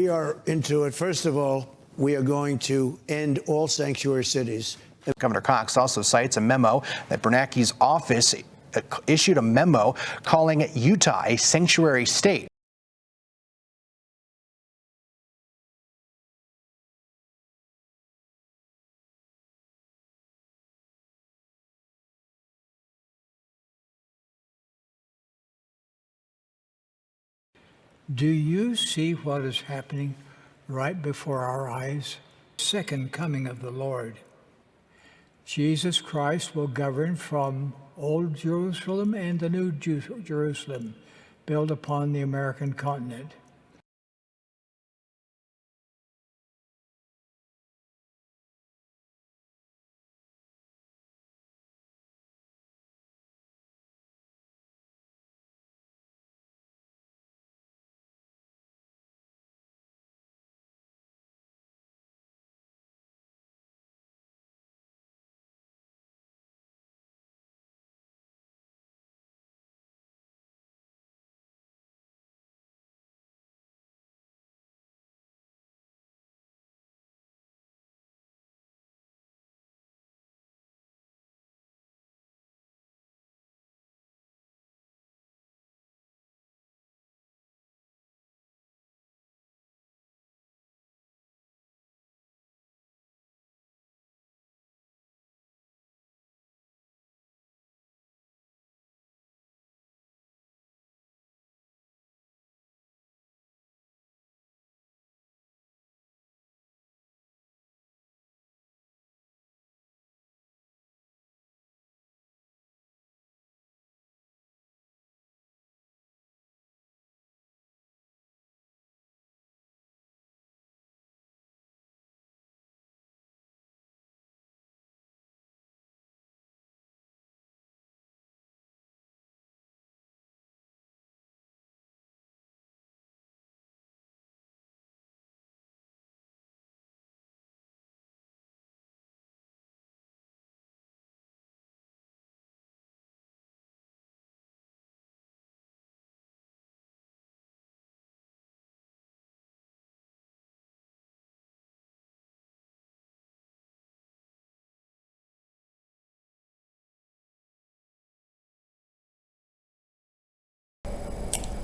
We are into it. First of all, we are going to end all sanctuary cities. Governor Cox also cites a memo that Bernanke's office issued a memo calling Utah a sanctuary state. Do you see what is happening right before our eyes? Second coming of the Lord. Jesus Christ will govern from Old Jerusalem and the New Jerusalem, built upon the American continent.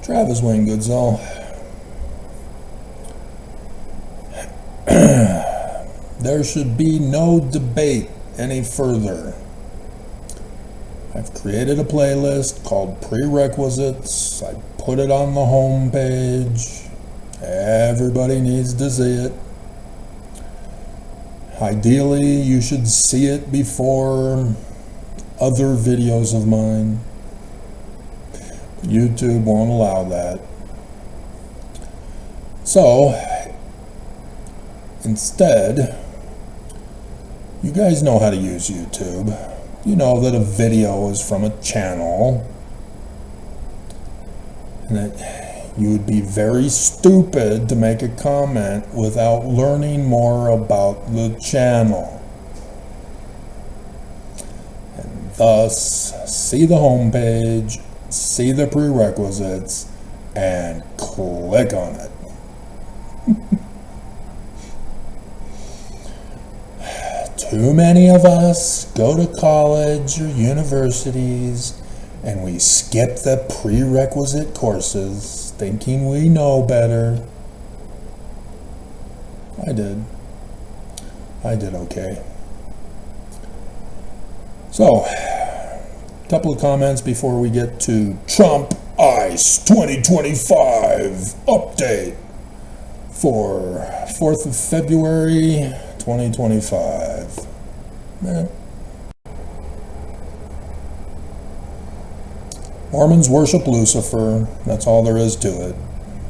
Travis Wayne Goodsell. There should be no debate any further. I've created a playlist called Prerequisites. I put it on the home page. Everybody needs to see it. Ideally, you should see it before other videos of mine. YouTube won't allow that. So, instead, you guys know how to use YouTube. You know that a video is from a channel, and that you would be very stupid to make a comment without learning more about the channel. And thus, see the homepage, see the prerequisites, and click on it. Too many of us go to college or universities and we skip the prerequisite courses thinking we know better. I did okay. So, couple of comments before we get to Trump ICE 2025 update for 4th of February 2025. Mormons worship Lucifer. That's all there is to it.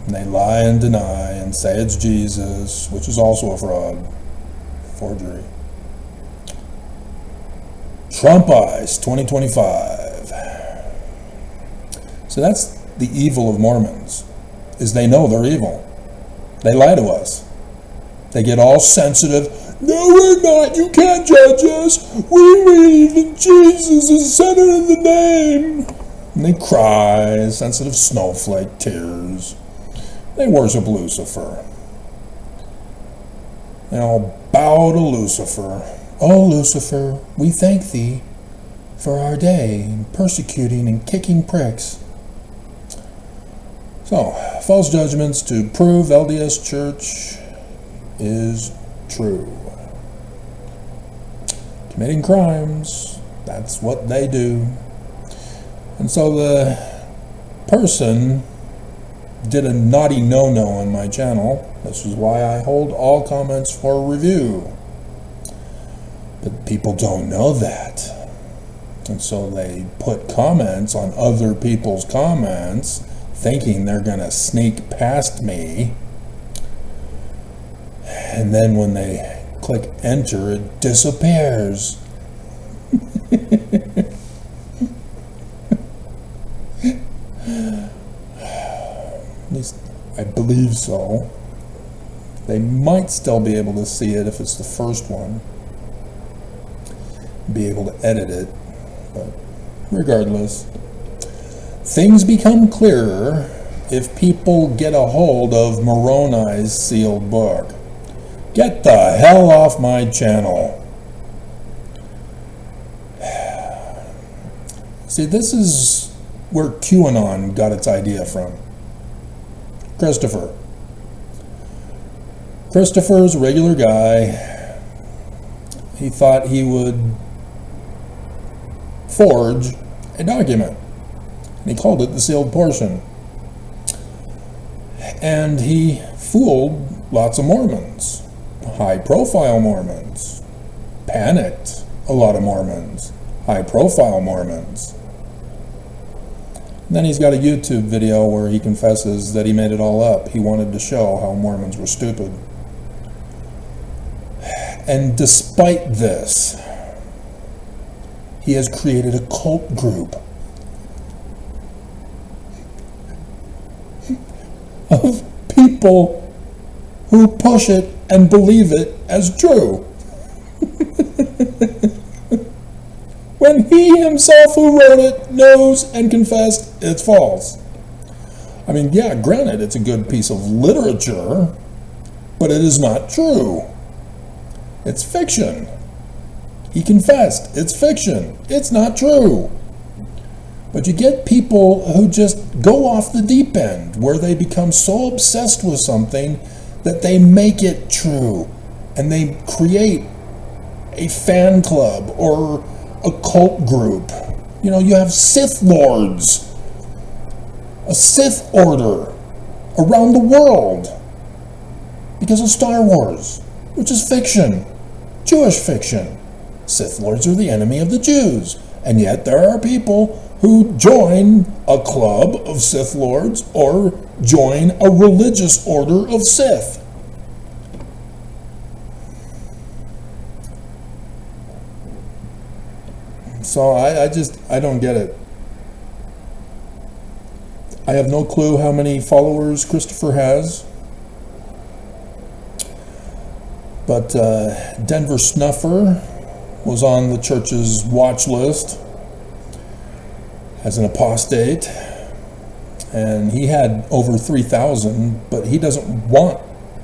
And they lie and deny and say it's Jesus, which is also a fraud. Forgery. Trump ICE 2025. So that's the evil of Mormons, is they know they're evil. They lie to us. They get all sensitive. No, we're not. You can't judge us. We believe in Jesus is center in the name. And they cry, sensitive snowflake tears. They worship Lucifer. and I'll bow to Lucifer. O Lucifer, we thank thee for our day in persecuting and kicking pricks. So, false judgments to prove LDS Church is true. Committing crimes, that's what they do. And so the person did a naughty no-no on my channel. This is why I hold all comments for review. But people don't know that. And so they put comments on other people's comments, thinking they're going to sneak past me. And then when they click enter, it disappears. At least I believe so. They might still be able to see it if it's the first one. Be able to edit it. But regardless, things become clearer if people get a hold of Moroni's sealed book. Get the hell off my channel. See, this is where QAnon got its idea from. Christopher. Christopher's a regular guy. He thought he would forge a document. And he called it the sealed portion. And he fooled lots of Mormons. High-profile Mormons. Panicked a lot of Mormons. High-profile Mormons. And then he's got a YouTube video where he confesses that he made it all up. He wanted to show how Mormons were stupid. And despite this, he has created a cult group of people who push it and believe it as true. When he himself who wrote it knows and confessed it's false. I mean, yeah, granted, it's a good piece of literature, but it is not true. It's fiction. He confessed, it's fiction. It's not true. But you get people who just go off the deep end, where they become so obsessed with something that they make it true. And they create a fan club or a cult group. You know, you have Sith Lords, a Sith order around the world because of Star Wars, which is fiction, Jewish fiction. Sith Lords are the enemy of the Jews, and yet there are people who join a club of Sith Lords or join a religious order of Sith. So I don't get it. I have no clue how many followers Christopher has. But Denver Snuffer was on the church's watch list as an apostate. And he had over 3,000, but he doesn't want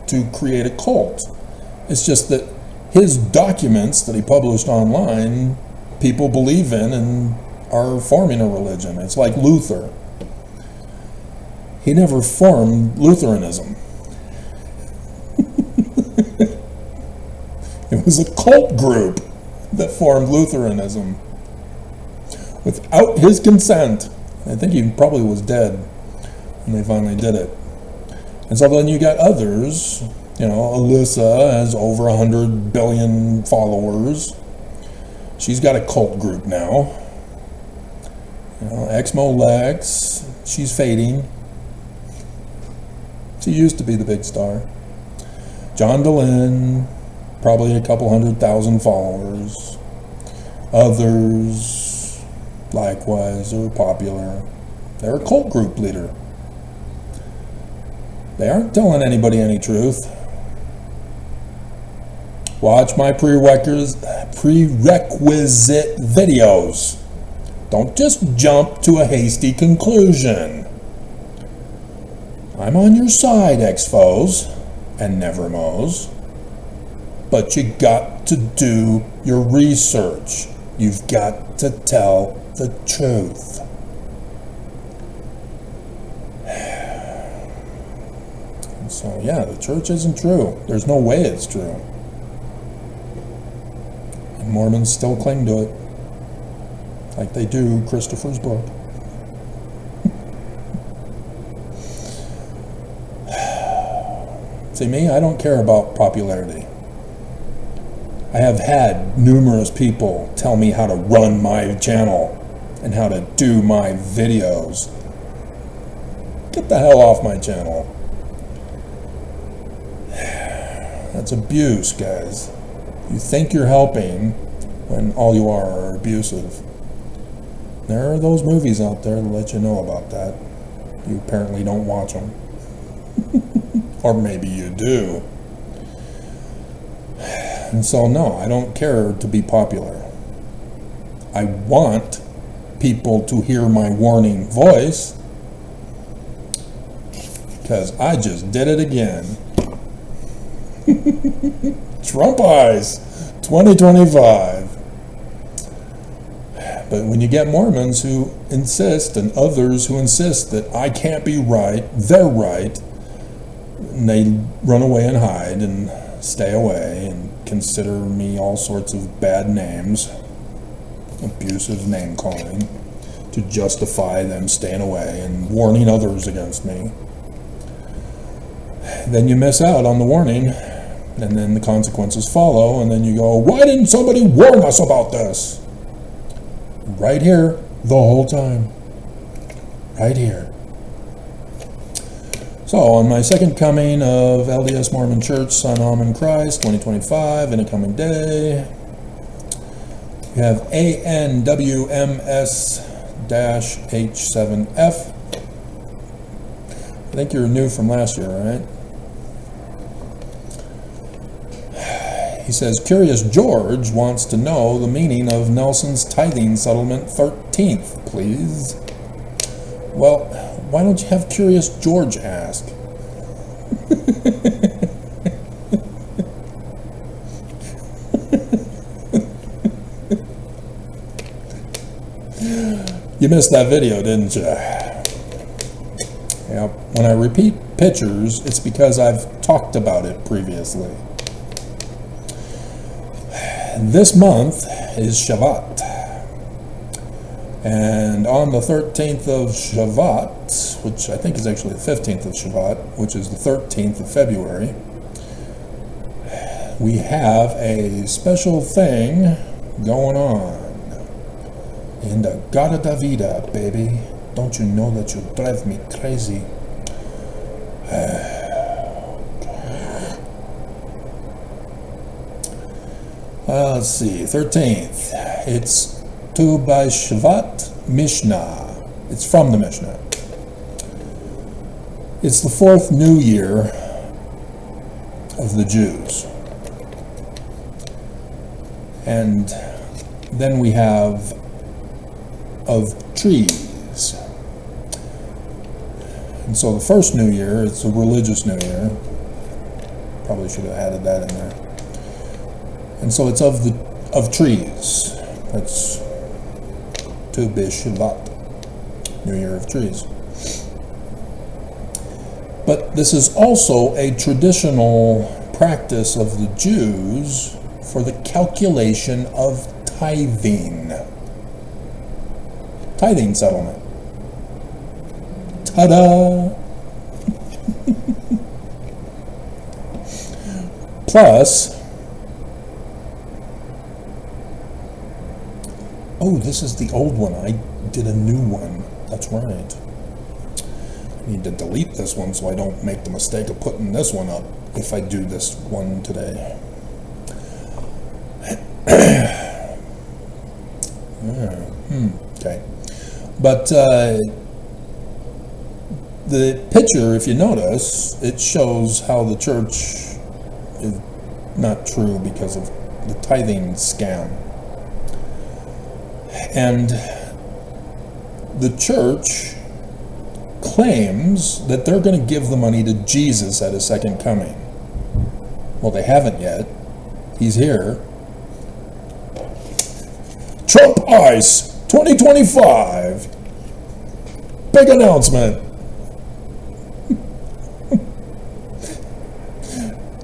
to create a cult. It's just that his documents that he published online, people believe in and are forming a religion. It's like Luther. He never formed Lutheranism. It was a cult group that formed Lutheranism without his consent. I think he probably was dead when they finally did it. And so then you got others. You know, Alyssa has over 100 billion followers. She's got a cult group now. You know, Exmo Lex, she's fading. She used to be the big star. John Dehlin, probably a couple 100,000 followers. Others, likewise, are popular. They're a cult group leader. They aren't telling anybody any truth. Watch my prerequisite videos. Don't just jump to a hasty conclusion. I'm on your side, ex-foes and never-mos. But you got to do your research. You've got to tell the truth. So yeah, the church isn't true. There's no way it's true. And Mormons still cling to it. Like they do Christopher's book. See me, I don't care about popularity. I have had numerous people tell me how to run my channel and how to do my videos. Get the hell off my channel. That's abuse, guys. You think you're helping when all you are abusive. There are those movies out there to let you know about that. You apparently don't watch them. Or maybe you do. And so no, I don't care to be popular. I want people to hear my warning voice, because I just did it again. Trump eyes 2025. But when you get Mormons who insist, and others who insist that I can't be right, they're right, and they run away and hide and stay away and consider me all sorts of bad names, abusive name calling, to justify them staying away and warning others against me. Then you miss out on the warning, and then the consequences follow, and then you go, why didn't somebody warn us about this? Right here, the whole time. Right here. So, on my second coming of LDS Mormon Church, Son Amen Christ, 2025, in a coming day, you have ANWMS-H7F. I think you're new from last year, right? He says, Curious George wants to know the meaning of Nelson's tithing settlement 13th, please. Well, why don't you have Curious George ask? You missed that video, didn't you? Yep. When I repeat pictures, it's because I've talked about it previously. This month is Shavat, and on the 13th of Shavat, which I think is actually the 15th of Shavat, which is the 13th of February, we have a special thing going on in the Gata da Vida, baby. Don't you know that you drive me crazy? Let's see, 13th. It's Tu by Shavat Mishnah. It's from the Mishnah. It's the fourth new year of the Jews. And then we have of trees. And so the first new year, it's a religious new year. Probably should have added that in there. And so it's of trees. That's Tu B'Shavat, New Year of Trees. But this is also a traditional practice of the Jews for the calculation of tithing. Tithing settlement. Ta-da! Plus, oh, this is the old one. I did a new one. That's right. I need to delete this one so I don't make the mistake of putting this one up if I do this one today. Okay. But the picture, if you notice, it shows how the church is not true because of the tithing scam. And the church claims that they're going to give the money to Jesus at his second coming. Well, they haven't yet, He's here. Trump Ice 2025. Big announcement.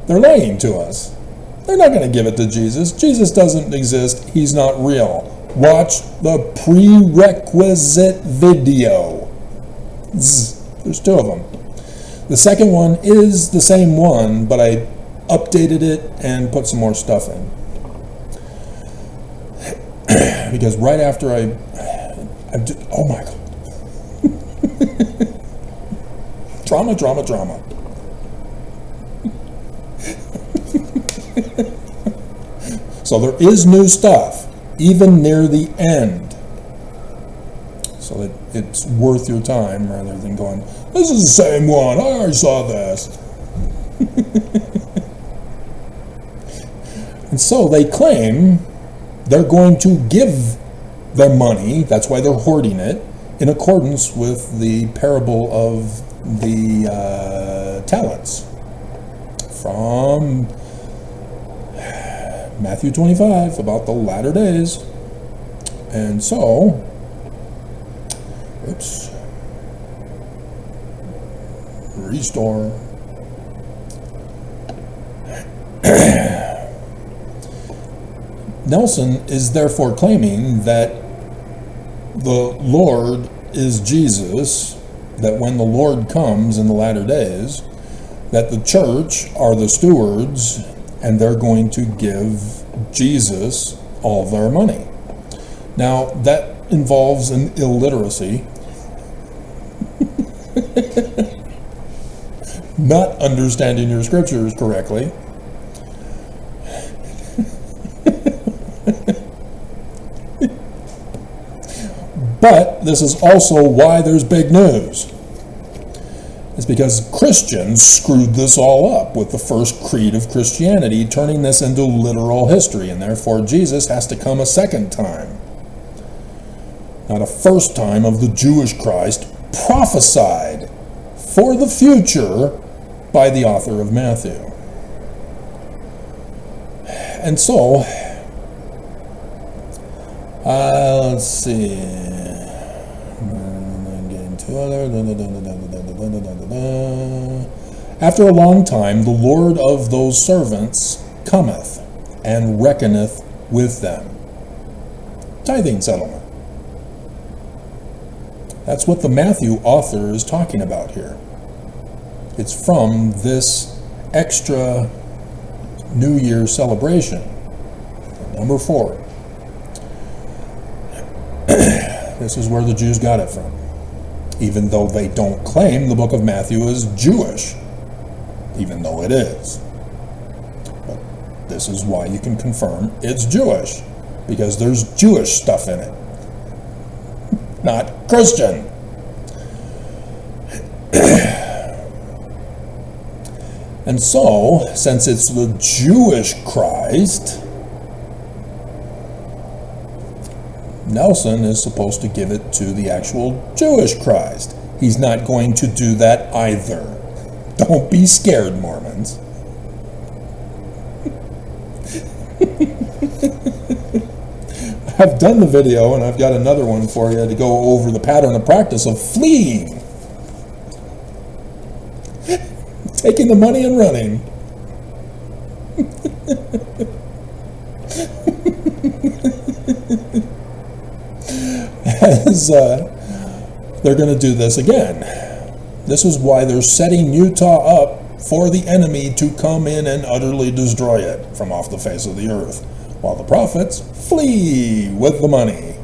They're lying to us. They're not going to give it to Jesus. Jesus doesn't exist. He's not real. Watch the prerequisite video. There's two of them. The second one is the same one, but I updated it and put some more stuff in. Because right after oh my God. Drama. So there is new stuff, even near the end. So that it's worth your time rather than going, this is the same one, I already saw this. And so they claim they're going to give their money, that's why they're hoarding it, in accordance with the parable of the talents from Matthew 25 about the latter days. And so, restore. Nelson is therefore claiming that the Lord is Jesus, that when the Lord comes in the latter days, that the church are the stewards and they're going to give Jesus all their money. Now, that involves an illiteracy, not understanding your scriptures correctly. But this is also why there's big news. It's because Christians screwed this all up with the first creed of Christianity, turning this into literal history, and therefore Jesus has to come a second time. Not a first time of the Jewish Christ prophesied for the future by the author of Matthew. And so, let's see. After a long time, the Lord of those servants cometh and reckoneth with them. Tithing settlement. That's what the Matthew author is talking about here. It's from this extra New Year celebration. Number 4. This is where the Jews got it from. Even though they don't claim the book of Matthew is Jewish, even though it is. But this is why you can confirm it's Jewish, because there's Jewish stuff in it, not Christian. And so, since it's the Jewish Christ, Nelson is supposed to give it to the actual Jewish Christ. He's not going to do that either. Don't be scared, Mormons. I've done the video, and I've got another one for you to go over the pattern of practice of fleeing. Taking the money and running. As they're going to do this again. This is why they're setting Utah up for the enemy to come in and utterly destroy it from off the face of the earth, while the prophets flee with the money.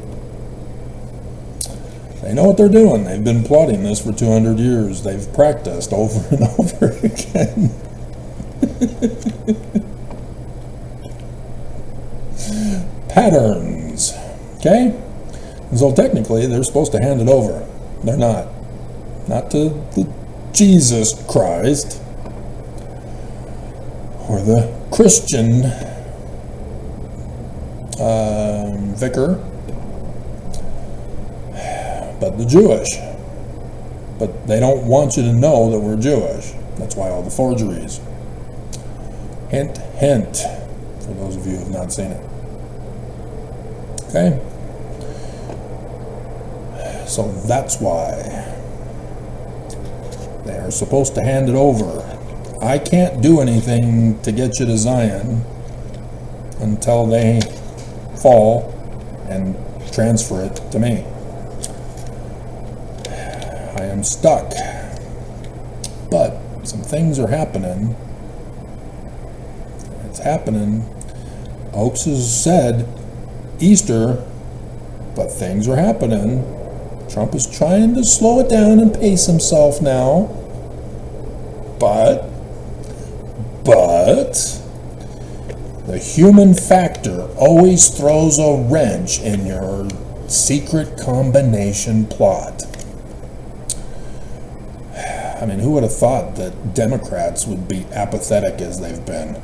They know what they're doing. They've been plotting this for 200 years. They've practiced over and over again. Patterns. Okay? And so technically, they're supposed to hand it over. They're not. Not to the Jesus Christ or the Christian vicar, but the Jewish. But they don't want you to know that we're Jewish. That's why all the forgeries. Hint, hint. for those of you who have not seen it. Okay? So that's why they are supposed to hand it over. I can't do anything to get you to Zion until they fall and transfer it to me. I am stuck. But some things are happening. It's happening. Oaks has said Easter, but things are happening. Trump is trying to slow it down and pace himself now. But the human factor always throws a wrench in your secret combination plot. I mean, who would have thought that Democrats would be apathetic as they've been?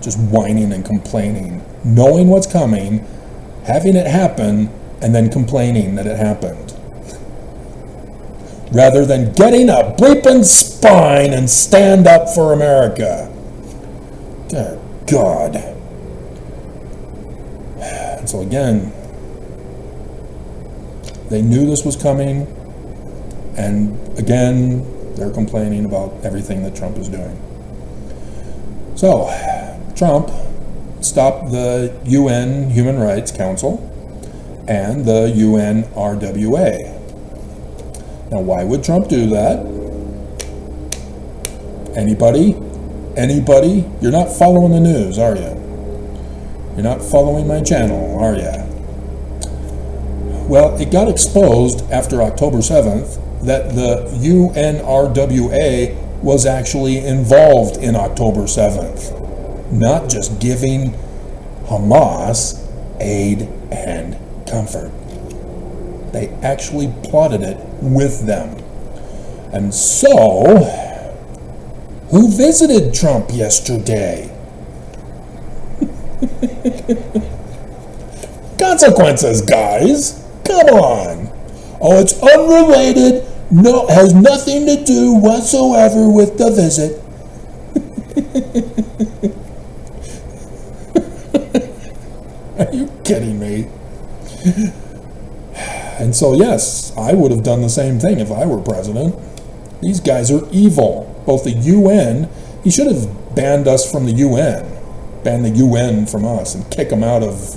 Just whining and complaining, knowing what's coming, having it happen, and then complaining that it happened. Rather than getting a bleeping spine and stand up for America. Dear God. And so again, they knew this was coming, and again, they're complaining about everything that Trump is doing. So, Trump stopped the UN Human Rights Council and the UN RWA. Now, why would Trump do that? Anybody? Anybody? You're not following the news, are you? You're not following my channel, are you? Well, it got exposed after October 7th that the UNRWA was actually involved in October 7th, not just giving Hamas aid and comfort. They actually plotted it with them. And so, who visited Trump yesterday? Consequences, guys. Come on. Oh, it's unrelated. No, has nothing to do whatsoever with the visit. Are you kidding me? And so, yes, I would have done the same thing if I were president. These guys are evil. Both the UN, he should have banned us from the UN, ban the UN from us, and kick them out of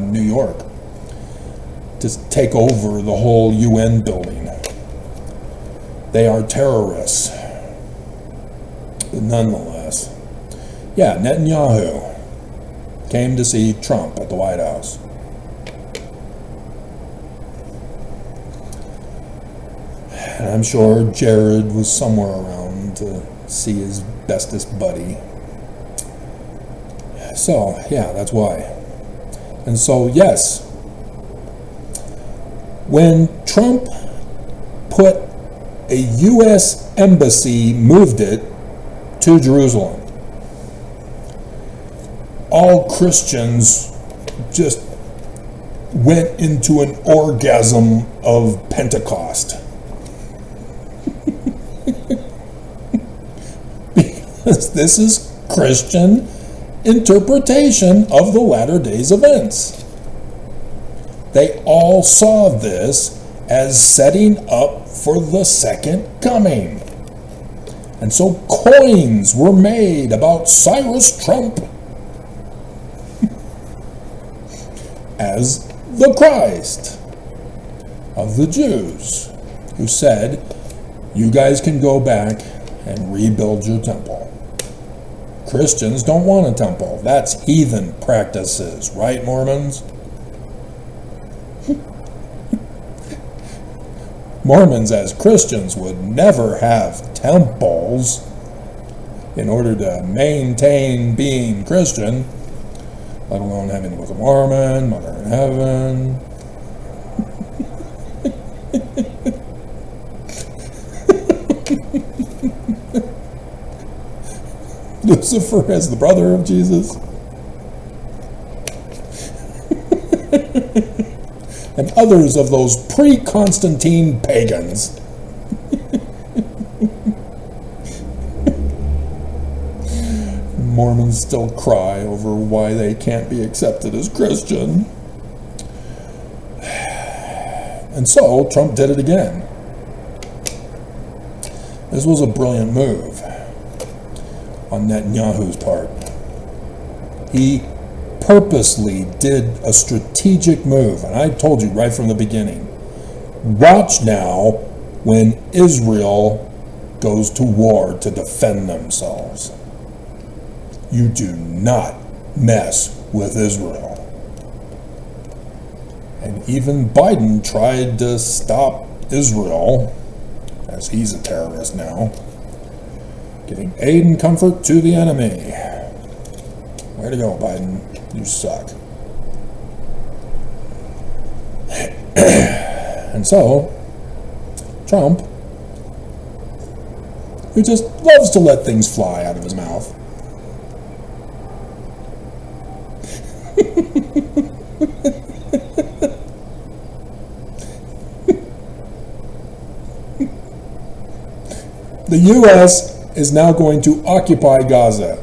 New York. Just take over the whole UN building. They are terrorists. But nonetheless, yeah, Netanyahu came to see Trump at the White House. And I'm sure Jared was somewhere around to see his bestest buddy. So, yeah, that's why. And so, yes, when Trump put a U.S. embassy, moved it to Jerusalem, all Christians just went into an orgasm of Pentecost. Because this is Christian interpretation of the latter days events. They all saw this as setting up for the second coming. And so coins were made about Cyrus Trump as the Christ of the Jews, who said, you guys can go back and rebuild your temple. Christians don't want a temple. That's heathen practices, right, Mormons? Mormons as Christians would never have temples in order to maintain being Christian, let alone having the Book of Mormon, Mother in Heaven. Lucifer as the brother of Jesus. And others of those pre-Constantine pagans. Mormons still cry over why they can't be accepted as Christian. And so Trump did it again. This was a brilliant move on Netanyahu's part. He purposely did a strategic move, and I told you right from the beginning. Watch now when Israel goes to war to defend themselves. You do not mess with Israel. And even Biden tried to stop Israel, as he's a terrorist now, giving aid and comfort to the enemy. Way to go, Biden. You suck. And so, Trump, who just loves to let things fly out of his mouth, the U.S. is now going to occupy Gaza.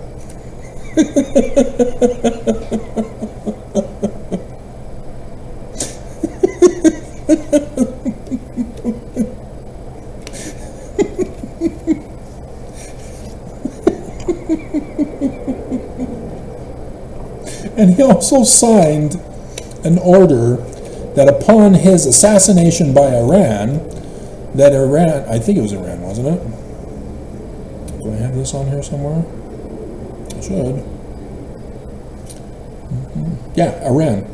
And he also signed an order that upon his assassination by Iran, that Iran, I think it was Iran, wasn't it? Do I have this on here somewhere? I should. Yeah, Iran.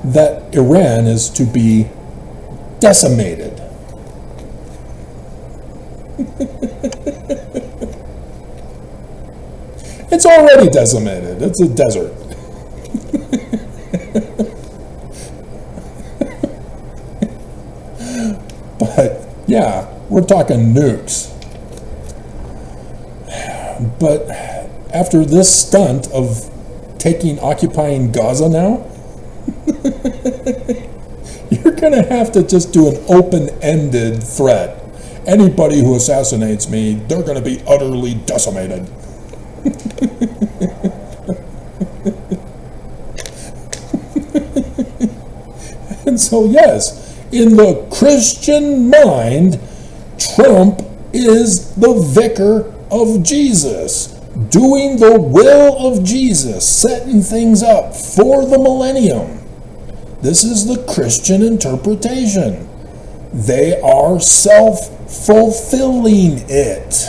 That Iran is to be decimated. It's already decimated. It's a desert. But yeah, we're talking nukes. But after this stunt of occupying Gaza now, you're going to have to just do an open-ended threat. Anybody who assassinates me, they're going to be utterly decimated. And so, yes, in the Christian mind, Trump is the vicar of Jesus, doing the will of Jesus, setting things up for the millennium. This is the Christian interpretation. They are self-fulfilling it.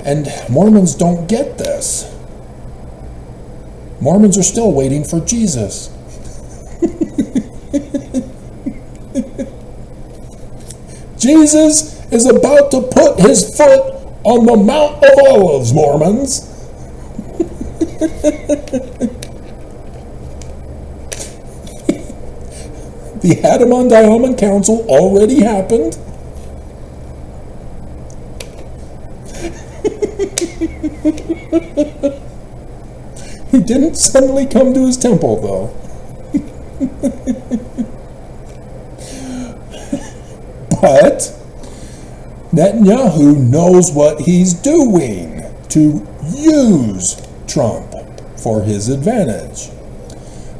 And Mormons don't get this. Mormons are still waiting for Jesus. Jesus is about to put his foot on the Mount of Olives, Mormons. The Hadamon-Diamond Council already happened. He didn't suddenly come to his temple, though. But Netanyahu knows what he's doing to use Trump for his advantage.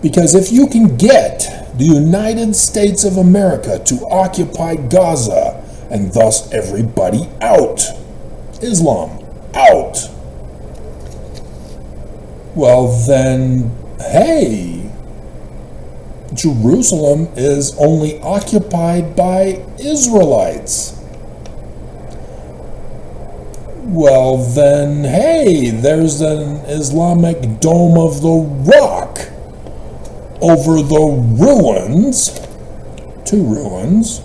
Because if you can get the United States of America to occupy Gaza and thus everybody out, Islam out, well then, hey, Jerusalem is only occupied by Israelites. Well then, hey, there's an Islamic Dome of the Rock over the ruins, 2 ruins,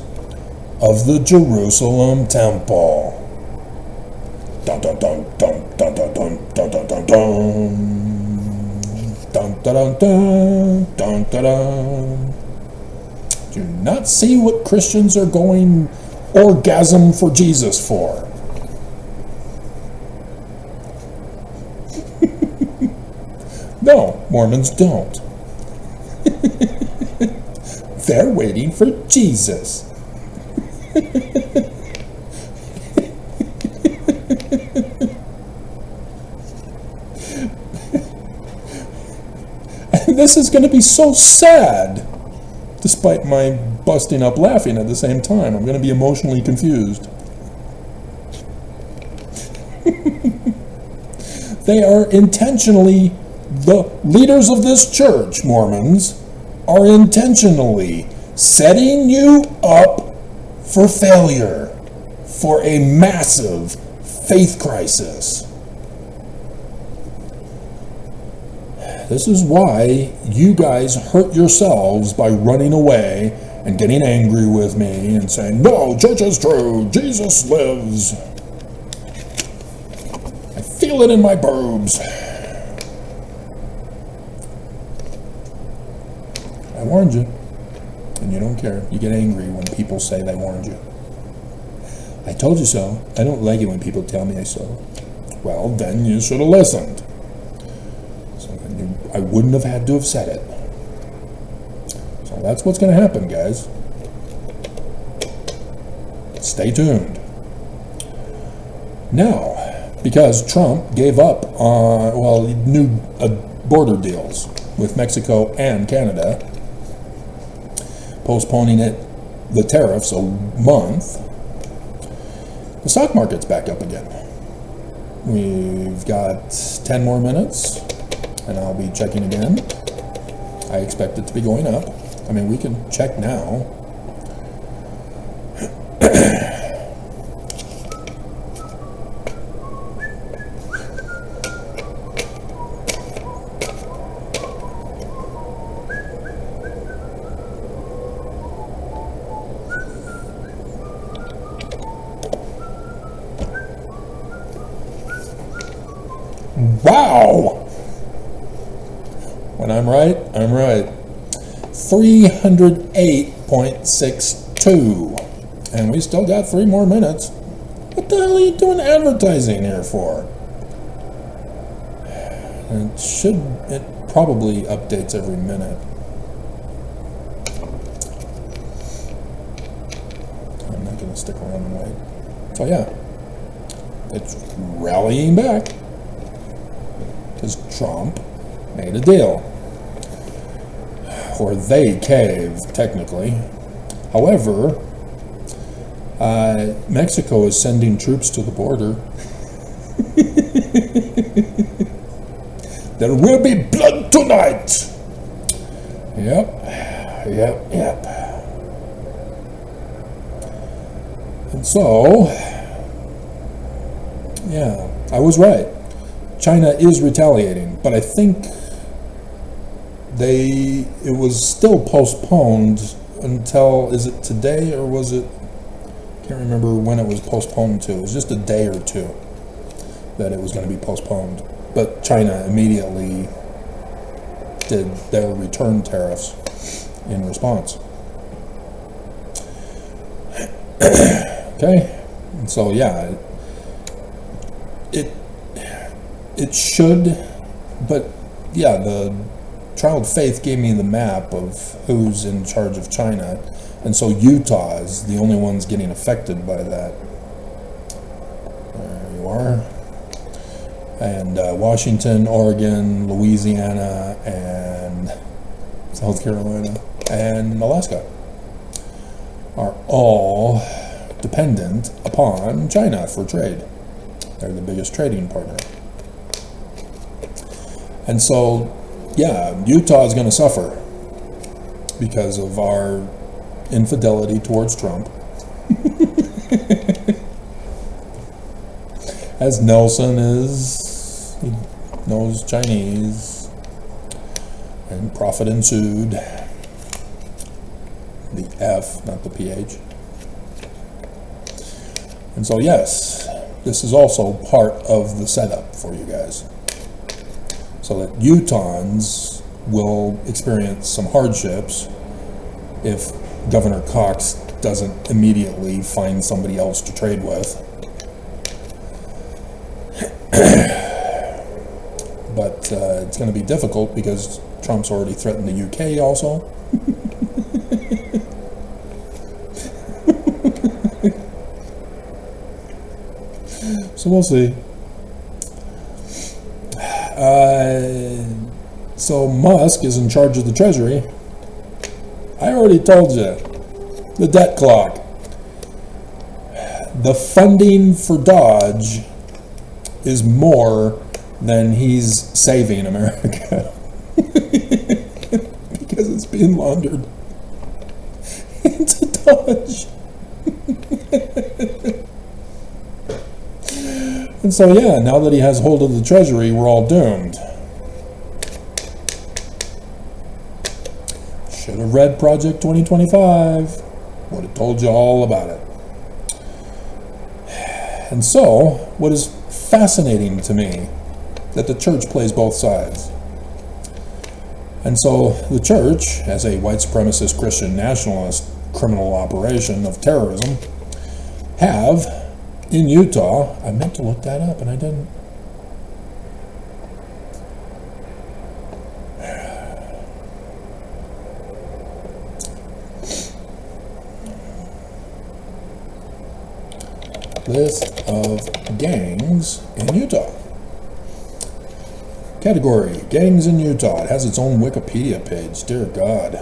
of the Jerusalem Temple. Dun dun dun dun dun dun dun dun dun dun dun. Dun dun dun dun dun dun. Do not see what Christians are going orgasm for Jesus for. No, Mormons don't. They're waiting for Jesus. this is going to be so sad. Despite my busting up laughing at the same time. I'm going to be emotionally confused. They are intentionally, the leaders of this church, Mormons, are intentionally setting you up for failure, for a massive faith crisis. This is why you guys hurt yourselves by running away and getting angry with me and saying, no, church is true, Jesus lives. I feel it in my boobs. I warned you, and you don't care. You get angry when people say they warned you. I told you so. I don't like it when people tell me so. Well, then you should have listened. I wouldn't have had to have said it. So that's what's going to happen, guys. Stay tuned. Now, because Trump gave up on, new border deals with Mexico and Canada, postponing the tariffs a month, the stock market's back up again. We've got 10 more minutes. And I'll be checking again. I expect it to be going up. I mean, we can check now. Wow! When I'm right, I'm right. 308.62. And we still got 3 more minutes. What the hell are you doing advertising here for? It probably updates every minute. I'm not going to stick around and wait. So yeah, it's rallying back. Because Trump made a deal. Or they caved, technically. However, Mexico is sending troops to the border. There will be blood tonight! Yep. And so, yeah, I was right. China is retaliating, but I think it was still postponed until, is it today or was it, I can't remember when it was postponed to. It was just a day or two that it was going to be postponed. But China immediately did their return tariffs in response. Okay, and so yeah, it should, but yeah, the Child Faith gave me the map of who's in charge of China, and so Utah is the only one's getting affected by that. There you are. And Washington, Oregon, Louisiana, and South Carolina, and Alaska are all dependent upon China for trade. They're the biggest trading partner. And so, yeah, Utah is going to suffer because of our infidelity towards Trump. As Nelson he knows Chinese, and profit ensued. The F, not the PH. And so, yes, this is also part of the setup for you guys. So that Utahns will experience some hardships if Governor Cox doesn't immediately find somebody else to trade with. But it's going to be difficult because Trump's already threatened the UK also. So we'll see. So Musk is in charge of the Treasury. I already told you, the debt clock. The funding for Dodge is more than he's saving America. Because it's being laundered into Dodge. And so, yeah, now that he has hold of the Treasury, we're all doomed. Should have read Project 2025. Would have told you all about it. And so, what is fascinating to me, that the church plays both sides. And so, the church, as a white supremacist Christian nationalist criminal operation of terrorism, have, in Utah, I meant to look that up and I didn't. List of gangs in Utah. Category, gangs in Utah. It has its own Wikipedia page. Dear God.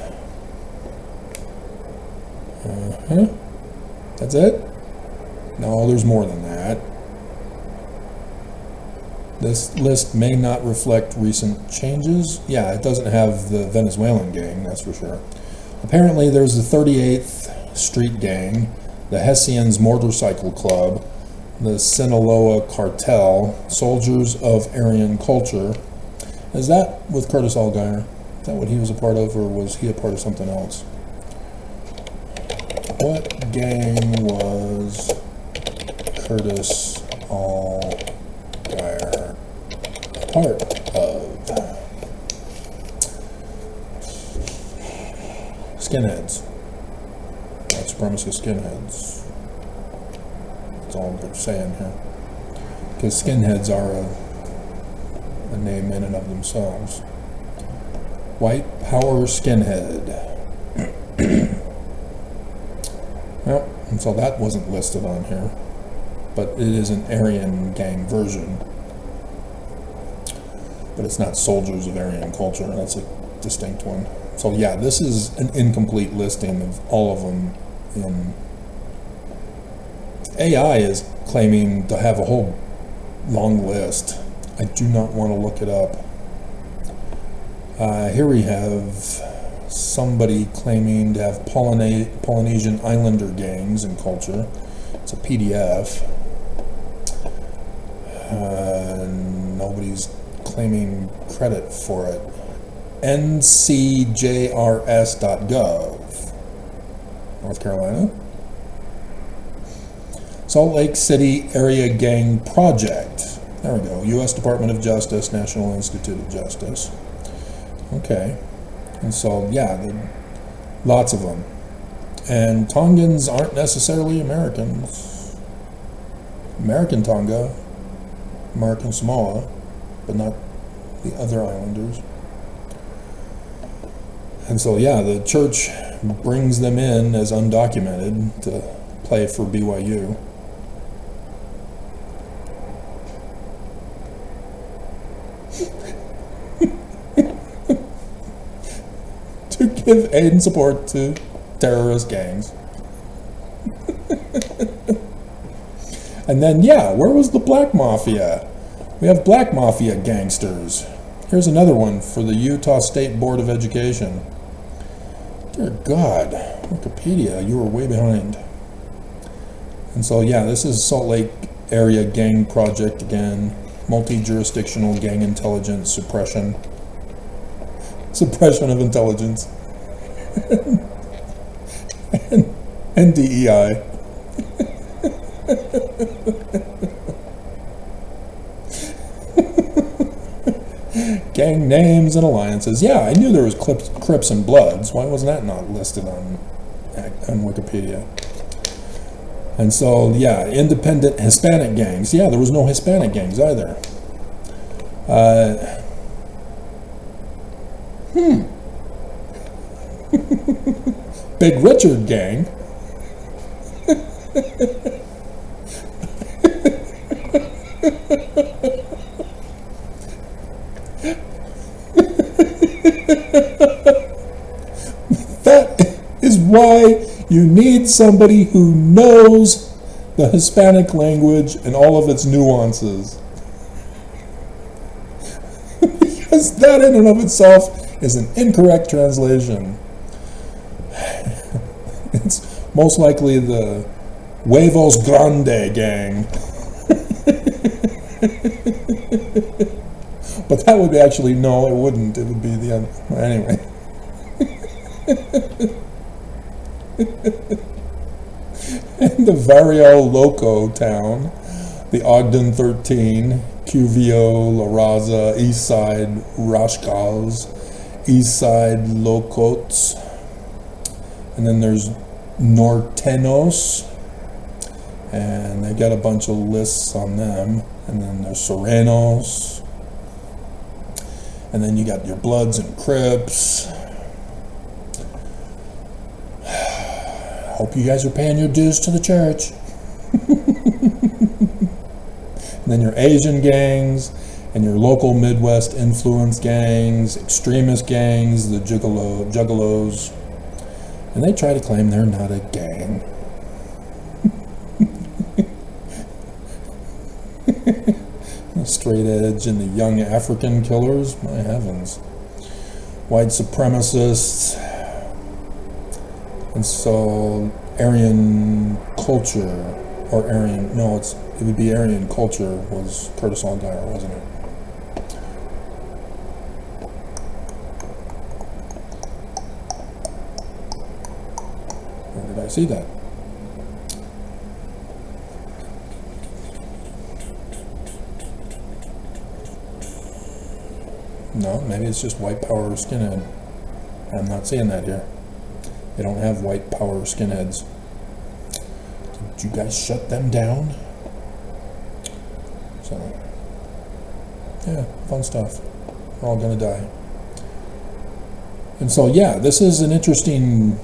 That's it? No, there's more than that. This list may not reflect recent changes. Yeah, it doesn't have the Venezuelan gang, that's for sure. Apparently there's the 38th Street Gang, the Hessians Motorcycle Club, the Sinaloa Cartel, Soldiers of Aryan Culture. Is that with Curtis Allgaier? Is that what he was a part of, or was he a part of something else? What gang was Curtis Allgaier a part of? Skinheads. White supremacist skinheads. That's all they're saying here. Because skinheads are a name in and of themselves. White power skinhead. Well, and so that wasn't listed on here, but it is an Aryan gang version. But it's not Soldiers of Aryan Culture, that's a distinct one. So yeah, this is an incomplete listing of all of them. AI is claiming to have a whole long list. I do not want to look it up. Here we have somebody claiming to have Polynesian Islander gangs and culture. It's a PDF. Nobody's claiming credit for it. ncjrs.gov. North Carolina. Salt Lake City Area Gang Project. There we go. U.S. Department of Justice, National Institute of Justice. Okay. And so, yeah, lots of them. And Tongans aren't necessarily Americans. American Tonga, American Samoa, but not the other islanders. And so, yeah, the church brings them in as undocumented to play for BYU. To give aid and support to terrorist gangs. And then, yeah, where was the black mafia? We have black mafia gangsters. Here's another one for the Utah State Board of Education. Dear God, Wikipedia, you were way behind. And so, yeah, this is Salt Lake Area Gang Project again. Multi-jurisdictional gang intelligence suppression. Suppression of intelligence. and DEI. Gang names and alliances. Yeah, I knew there was Crips and Bloods. Why was that not listed on Wikipedia? And so, yeah, independent Hispanic gangs. Yeah, there was no Hispanic gangs either. Big Richard gang. why you need somebody who knows the Hispanic language and all of its nuances. Because that in and of itself is an incorrect translation. It's most likely the Huevos Grande gang. But that would be actually, no, it wouldn't. It would be the other. Anyway. In the Barrio Loco town, the Ogden 13, Cuvio, La Raza, East Side Rashcals, East Side Locots, and then there's Nortenos, and they got a bunch of lists on them, and then there's Serenos, and then you got your Bloods and Crips. Hope you guys are paying your dues to the church. And then your Asian gangs, and your local Midwest influence gangs, extremist gangs, the juggalos, and they try to claim they're not a gang. The straight edge and the young African killers, my heavens. White supremacists. And so Aryan culture, or Aryan, no, it would be Aryan culture was Curtis Allgaier, wasn't it? Where did I see that? No, maybe it's just white power skinhead. I'm not seeing that here. They don't have white power skinheads. Did you guys shut them down? So, yeah, fun stuff. We're all gonna die. And so, yeah, this is an interesting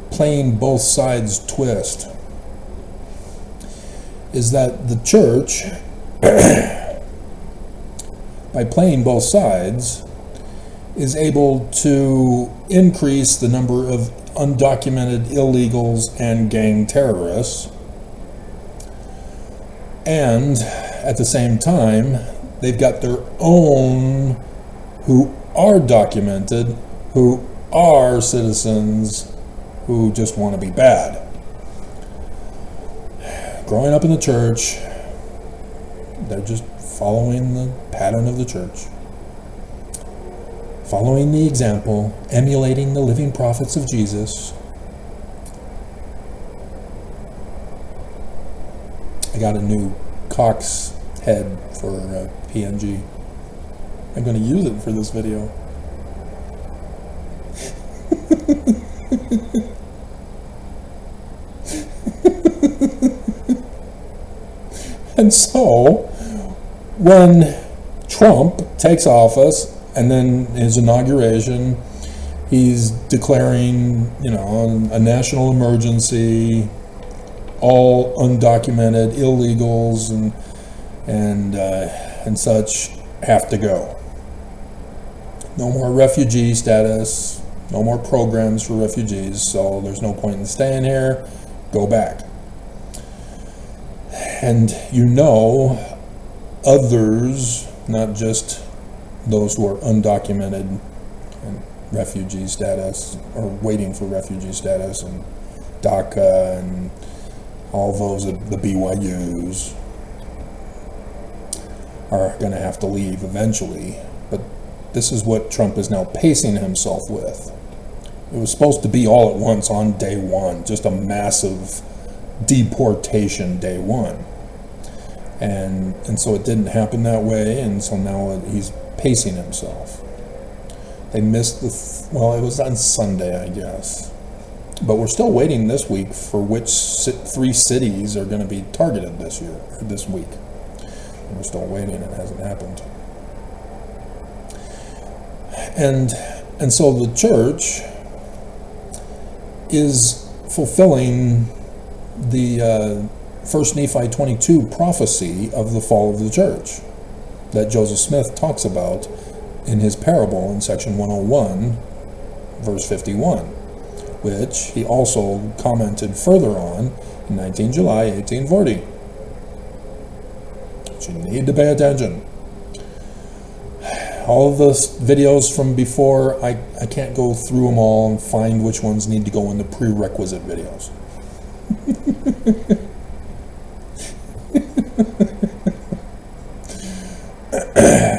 playing both sides twist. Is that the church, by playing both sides, is able to increase the number of undocumented illegals and gang terrorists, and at the same time they've got their own who are documented, who are citizens, who just want to be bad. Growing up in the church, they're just following the pattern of the church. Following the example, emulating the living prophets of Jesus. I got a new Cox head for PNG. I'm going to use it for this video. And so, when Trump takes office, and then his inauguration, he's declaring, a national emergency. All undocumented illegals and such have to go. No more refugee status. No more programs for refugees. So there's no point in staying here. Go back. And others, not just those who are undocumented and refugee status, or waiting for refugee status, and DACA, and all those, the BYUs, are going to have to leave eventually. But this is what Trump is now pacing himself with. It was supposed to be all at once on day one, just a massive deportation day one. And so it didn't happen that way, and so now he's pacing himself. They missed it was on Sunday, I guess. But we're still waiting this week for which 3 cities are going to be targeted this week. And we're still waiting, it hasn't happened. And so the church is fulfilling the 1 Nephi 22 prophecy of the fall of the church that Joseph Smith talks about in his parable in section 101, verse 51. which he also commented further on in 19 July 1840. But you need to pay attention. All of the videos from before, I can't go through them all and find which ones need to go in the prerequisite videos.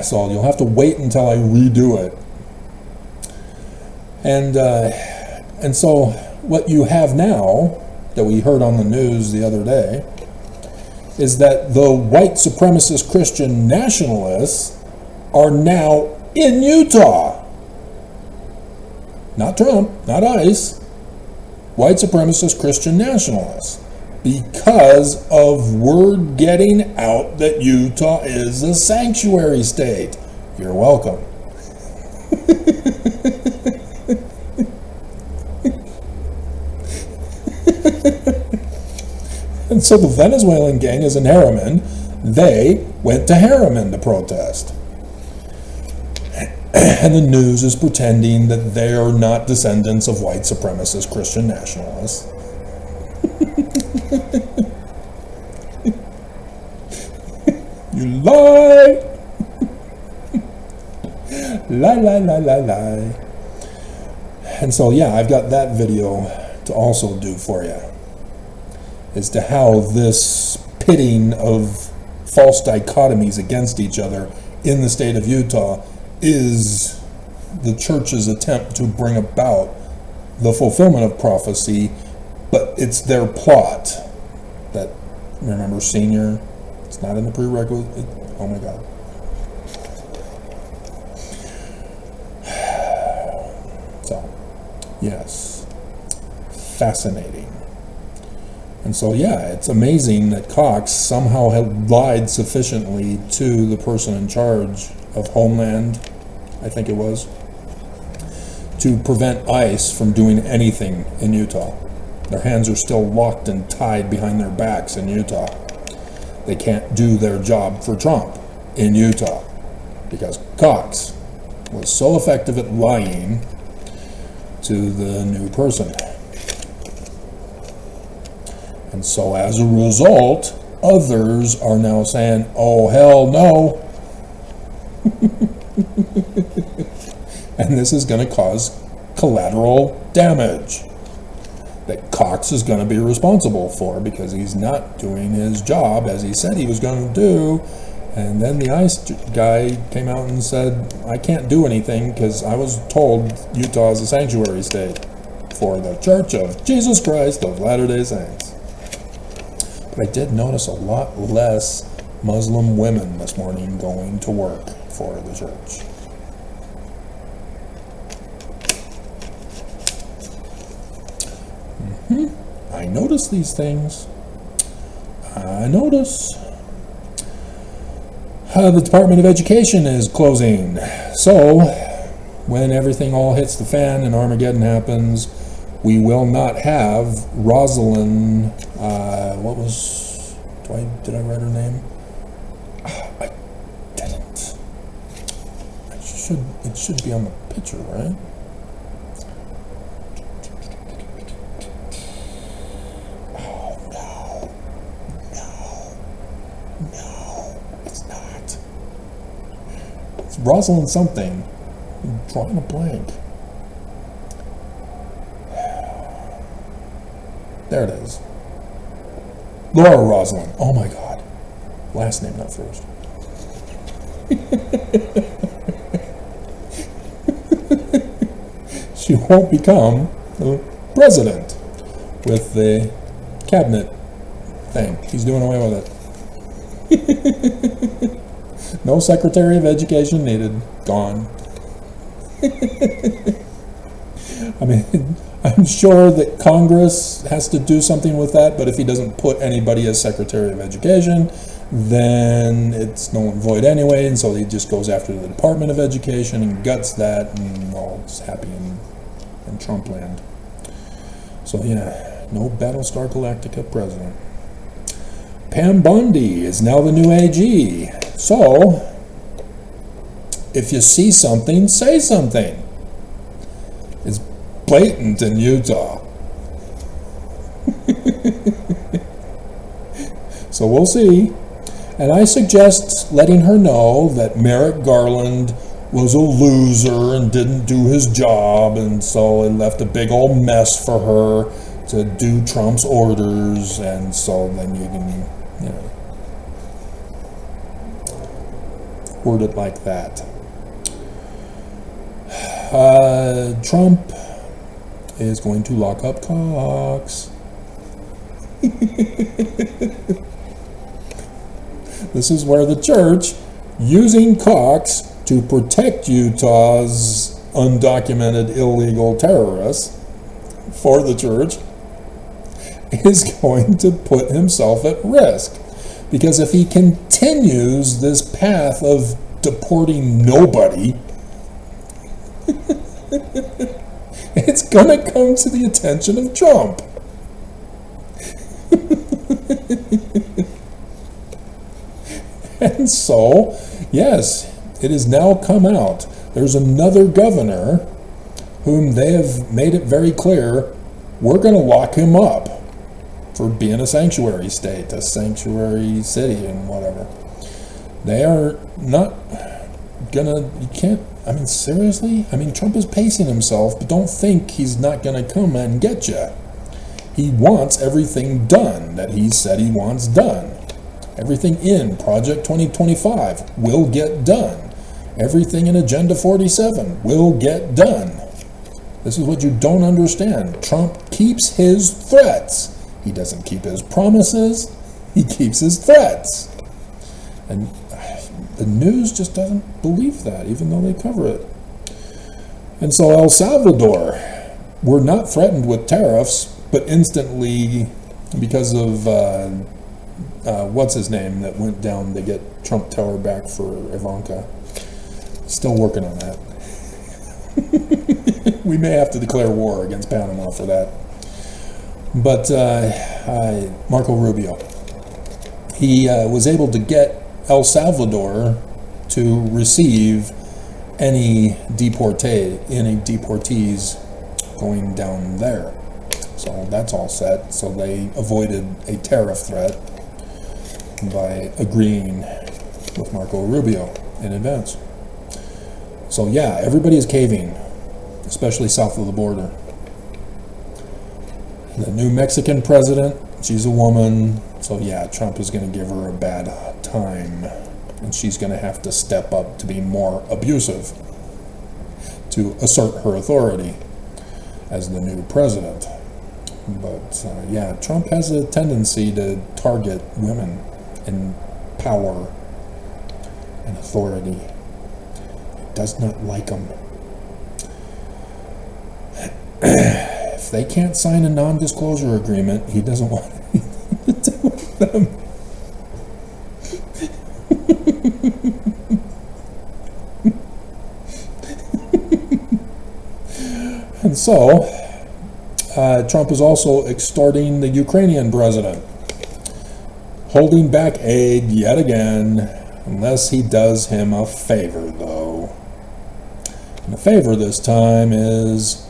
So you'll have to wait until I redo it. And so what you have now, that we heard on the news the other day, is that the white supremacist Christian nationalists are now in Utah. Not Trump, not ICE. White supremacist Christian nationalists. Because of word getting out that Utah is a sanctuary state. You're welcome. And so the Venezuelan gang is in Harriman. They went to Harriman to protest. And the news is pretending that they are not descendants of white supremacist Christian nationalists. You lie! Lie, lie, lie, lie, lie. And so, yeah, I've got that video to also do for you, as to how this pitting of false dichotomies against each other in the state of Utah is the church's attempt to bring about the fulfillment of prophecy, but it's their plot. That, remember, senior, it's not in the prerequisite. Oh my God. So, yes, fascinating. And so, yeah, it's amazing that Cox somehow had lied sufficiently to the person in charge of Homeland, I think it was, to prevent ICE from doing anything in Utah. Their hands are still locked and tied behind their backs in Utah. They can't do their job for Trump in Utah because Cox was so effective at lying to the new person. And so as a result, others are now saying, oh, hell no. And this is going to cause collateral damage that Cox is going to be responsible for because he's not doing his job as he said he was going to do. And then the ICE guy came out and said, I can't do anything because I was told Utah is a sanctuary state for the Church of Jesus Christ of Latter-day Saints. But I did notice a lot less Muslim women this morning going to work for the church. I notice these things. I notice. The Department of Education is closing. So, when everything all hits the fan and Armageddon happens, we will not have Rosalind, did I write her name? I didn't. It should be on the picture, right? Rosalind something. I'm drawing a blank. There it is. Laura Rosalind. Oh my God. Last name, not first. She won't become the president with the cabinet thing. He's doing away with it. No Secretary of Education needed. Gone. I mean, I'm sure that Congress has to do something with that, but if he doesn't put anybody as Secretary of Education, then it's null and void anyway, and so he just goes after the Department of Education and guts that, and all's happy in Trump land. So yeah, no Battlestar Galactica president. Pam Bondi is now the new AG. So, if you see something, say something. As blatant in Utah. So we'll see. And I suggest letting her know that Merrick Garland was a loser and didn't do his job, and so it left a big old mess for her to do Trump's orders, and so then you can, word it like that. Trump is going to lock up Cox. This is where the church, using Cox to protect Utah's undocumented illegal terrorists for the church, is going to put himself at risk. Because if he continues this path of deporting nobody, it's going to come to the attention of Trump. And so, yes, it has now come out. There's another governor whom they have made it very clear, we're going to lock him up for being a sanctuary state, a sanctuary city, and whatever. They are not gonna, you can't, I mean, seriously? I mean, Trump is pacing himself, but don't think he's not gonna come and get you. He wants everything done that he said he wants done. Everything in Project 2025 will get done. Everything in Agenda 47 will get done. This is what you don't understand. Trump keeps his threats. He doesn't keep his promises. He keeps his threats. And the news just doesn't believe that, even though they cover it. And so El Salvador, we're not threatened with tariffs, but instantly, because of what's his name that went down to get Trump Tower back for Ivanka. Still working on that. We may have to declare war against Panama for that. But Marco Rubio, he was able to get El Salvador to receive any deportees going down there. So that's all set. So they avoided a tariff threat by agreeing with Marco Rubio in advance. So yeah, everybody is caving, especially south of the border. The new Mexican president, she's a woman, so yeah, Trump is going to give her a bad time, and she's going to have to step up to be more abusive to assert her authority as the new president. But yeah, Trump has a tendency to target women in power and authority. He does not like them. If they can't sign a non-disclosure agreement, he doesn't want anything to do with them. And so, Trump is also extorting the Ukrainian president, holding back aid yet again, unless he does him a favor, though. And the favor this time is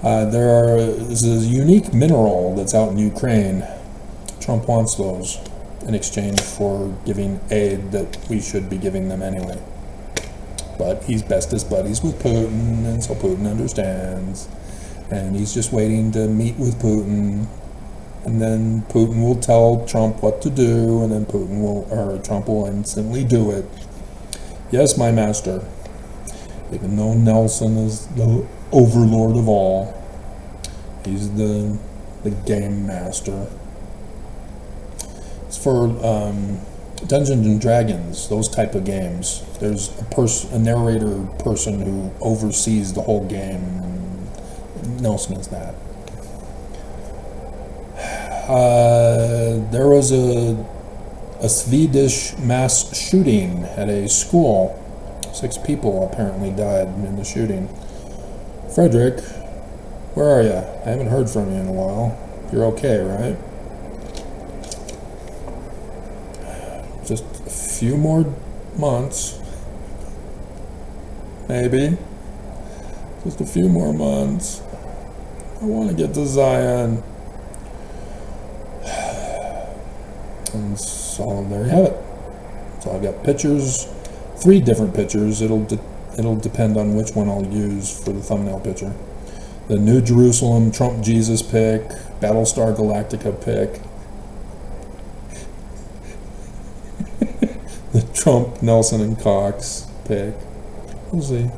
there's a unique mineral that's out in Ukraine. Trump wants those in exchange for giving aid that we should be giving them anyway. But he's bestest buddies with Putin, and so Putin understands. And he's just waiting to meet with Putin. And then Putin will tell Trump what to do, and then Trump will instantly do it. Yes, my master. Even though Nelson is the overlord of all, he's the game master. It's for Dungeons and Dragons, those type of games. There's a narrator person who oversees the whole game. Nelson is that. There was a Swedish mass shooting at a school. 6 people apparently died in the shooting. Frederick, where are you? I haven't heard from you in a while. You're okay, right? Just a few more months. Maybe. Just a few more months. I want to get to Zion. And so there you have it. So I've got pictures, 3 different pictures. It'll depend on which one I'll use for the thumbnail picture. The New Jerusalem Trump Jesus pic, Battlestar Galactica pic, the Trump Nelson and Cox pic. We'll see.